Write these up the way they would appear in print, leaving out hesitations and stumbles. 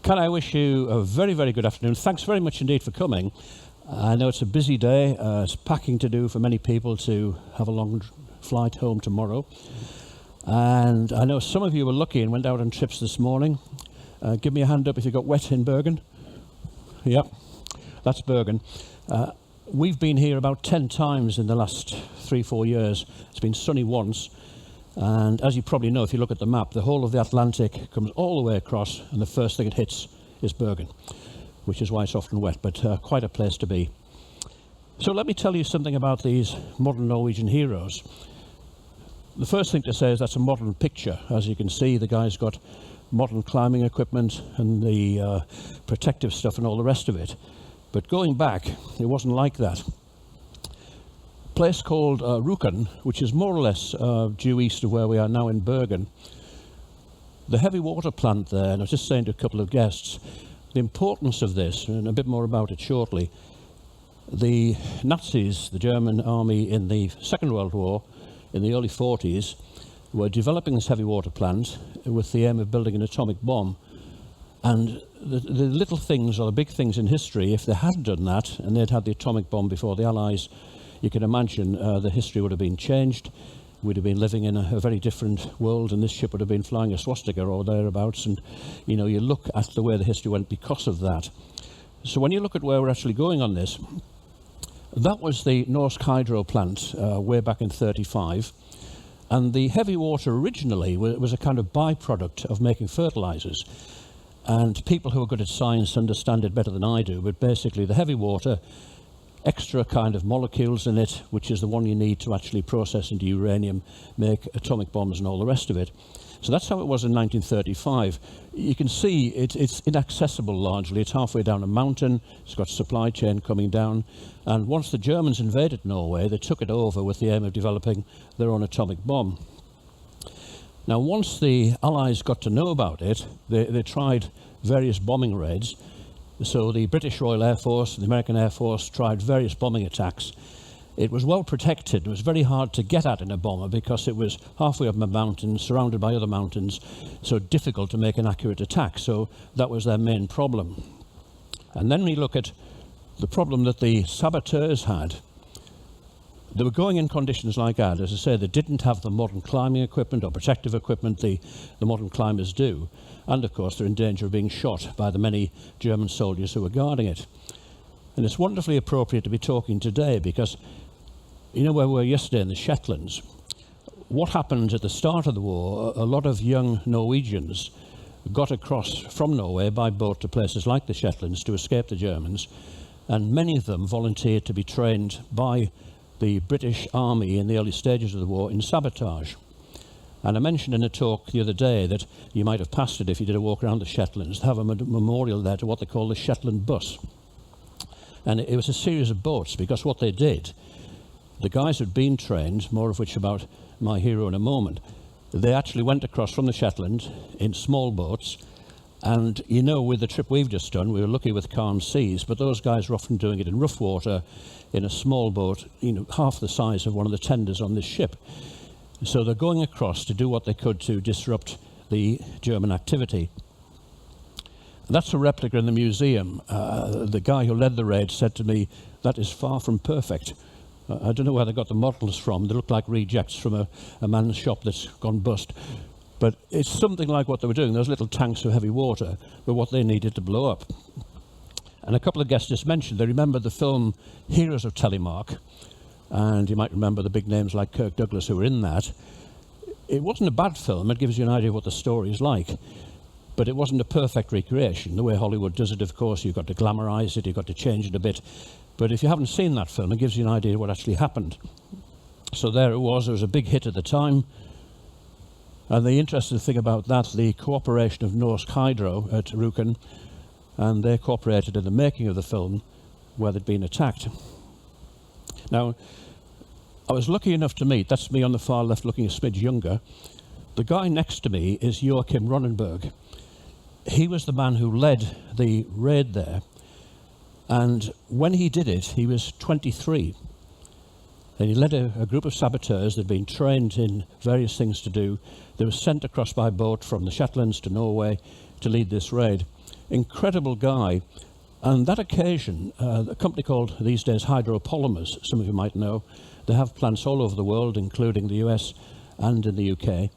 Can I wish you a very, very good afternoon. Thanks very much indeed for coming. I know it's a busy day. It's packing to do for many people to have a long flight home tomorrow. And I know some of you were lucky and went out on trips this morning. Give me a hand up if you got wet in Bergen. Yep, that's Bergen. We've been here about 10 times in the last 3-4 years. It's been sunny once. And as you probably know, if you look at the map, the whole of the Atlantic comes all the way across, and the first thing it hits is Bergen, which is why it's often wet, but quite a place to be. So let me tell you something about these modern Norwegian heroes. The first thing to say is that's a modern picture. As you can see, the guy's got modern climbing equipment and the protective stuff and all the rest of it. But going back, it wasn't like that. A place called Rjukan, which is more or less due east of where we are now in Bergen. The heavy water plant there, and I was just saying to a couple of guests, the importance of this, and a bit more about it shortly. The Nazis, the German army in the Second World War, in the early 40s, were developing this heavy water plant with the aim of building an atomic bomb. And the little things or the big things in history, if they hadn't done that and they'd had the atomic bomb before the Allies, you can imagine the history would have been changed. We'd have been living in a very different world, and this ship would have been flying a swastika or thereabouts. And you know, you look at the way the history went because of that. So when you look at where we're actually going on this, that was the Norsk hydro plant way back in 35. And the heavy water originally was a kind of byproduct of making fertilizers. And people who are good at science understand it better than I do, but basically the heavy water, extra kind of molecules in it, which is the one you need to actually process into uranium, make atomic bombs and all the rest of it. So that's how it was in 1935. You can see it's inaccessible largely. It's halfway down a mountain. It's got supply chain coming down. And once the Germans invaded Norway, they took it over with the aim of developing their own atomic bomb. Now, once the Allies got to know about it, they tried various bombing raids. So the British Royal Air Force and the American Air Force tried various bombing attacks. It was well protected. It was very hard to get at in a bomber because it was halfway up a mountain, surrounded by other mountains, so difficult to make an accurate attack. So that was their main problem. And then we look at the problem that the saboteurs had. They were going in conditions like that. As I say, they didn't have the modern climbing equipment or protective equipment the modern climbers do. And of course, they're in danger of being shot by the many German soldiers who were guarding it. And it's wonderfully appropriate to be talking today because, you know where we were yesterday in the Shetlands? What happened at the start of the war, a lot of young Norwegians got across from Norway by boat to places like the Shetlands to escape the Germans. And many of them volunteered to be trained by the British Army in the early stages of the war in sabotage. And I mentioned in a talk the other day that you might have passed it if you did a walk around the Shetlands, to have a memorial there to what they call the Shetland Bus. And it was a series of boats, because what they did, the guys who'd been trained, more of which about my hero in a moment, they actually went across from the Shetland in small boats. And you know, with the trip we've just done, we were lucky with calm seas, but those guys were often doing it in rough water, in a small boat, you know, half the size of one of the tenders on this ship. So they're going across to do what they could to disrupt the German activity. That's a replica in the museum. The guy who led the raid said to me, that is far from perfect. I don't know where they got the models from. They look like rejects from a man's shop that's gone bust. But it's something like what they were doing. Those little tanks of heavy water were what they needed to blow up. And a couple of guests just mentioned, they remember the film Heroes of Telemark. And you might remember the big names like Kirk Douglas who were in that. It wasn't a bad film. It gives you an idea of what the story is like. But it wasn't a perfect recreation. The way Hollywood does it, of course, you've got to glamorize it, you've got to change it a bit. But if you haven't seen that film, it gives you an idea of what actually happened. So there it was a big hit at the time. And the interesting thing about that, the cooperation of Norsk Hydro at Rjukan, and they cooperated in the making of the film where they'd been attacked. Now, I was lucky enough to meet, that's me on the far left looking a smidge younger, the guy next to me is Ronan Burger. He was the man who led the raid there, and when he did it, he was 23. And he led a group of saboteurs that had been trained in various things to do. They were sent across by boat from the Shetlands to Norway to lead this raid. incredible guy. And that occasion, a company called these days Hydropolymers, some of you might know, they have plants all over the world, including the US and in the UK.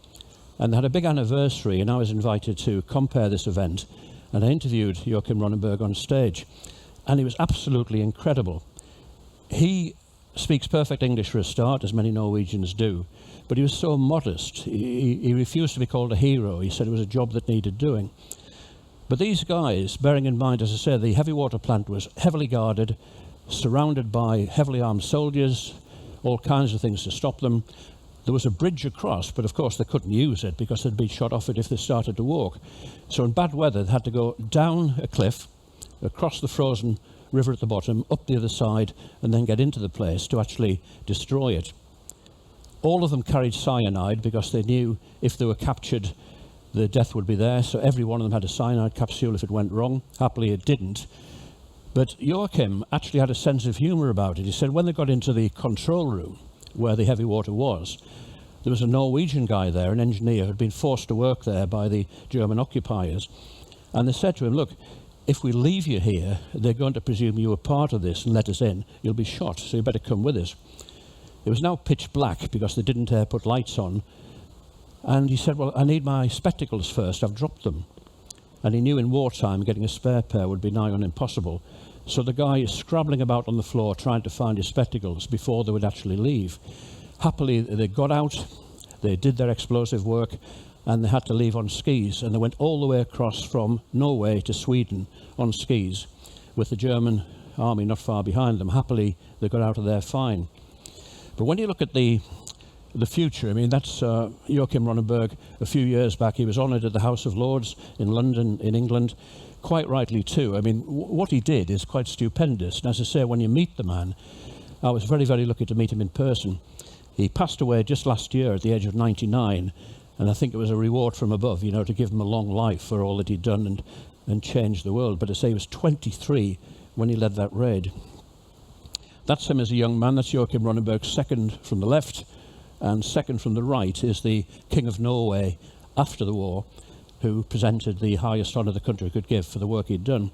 And they had a big anniversary, and I was invited to compare this event, and I interviewed Joachim Ronan Burger on stage. And he was absolutely incredible. He speaks perfect English for a start, as many Norwegians do, but he was so modest. He refused to be called a hero. He said it was a job that needed doing. But these guys, bearing in mind, as I said, the heavy water plant was heavily guarded, surrounded by heavily armed soldiers, all kinds of things to stop them. There was a bridge across, but of course they couldn't use it because they'd be shot off it if they started to walk. So in bad weather, they had to go down a cliff, across the frozen river at the bottom, up the other side, and then get into the place to actually destroy it. All of them carried cyanide because they knew if they were captured, the death would be there. So every one of them had a cyanide capsule if it went wrong. Happily, it didn't. But Joachim actually had a sense of humour about it. He said when they got into the control room, where the heavy water was, there was a Norwegian guy there, an engineer who had been forced to work there by the German occupiers. And they said to him, look, if we leave you here, they're going to presume you were part of this and let us in. You'll be shot, so you better come with us. It was now pitch black because they didn't put lights on. And he said, well, I need my spectacles first. I've dropped them. And he knew in wartime getting a spare pair would be nigh on impossible. So the guy is scrabbling about on the floor trying to find his spectacles before they would actually leave. Happily, they got out, they did their explosive work, and they had to leave on skis. And they went all the way across from Norway to Sweden on skis, with the German army not far behind them. Happily, they got out of there fine. But when you look at the future, I mean, that's Joachim Ronan Burger. A few years back, he was honoured at the House of Lords in London, in England, quite rightly too. I mean, what he did is quite stupendous. And as I say, when you meet the man, I was very, very lucky to meet him in person. He passed away just last year at the age of 99, and I think it was a reward from above, you know, to give him a long life for all that he'd done and changed the world. But to say he was 23 when he led that raid. That's him as a young man. That's Joachim Ronan Burger, second from the left, and second from the right is the King of Norway after the war, who presented the highest honour the country could give for the work he'd done.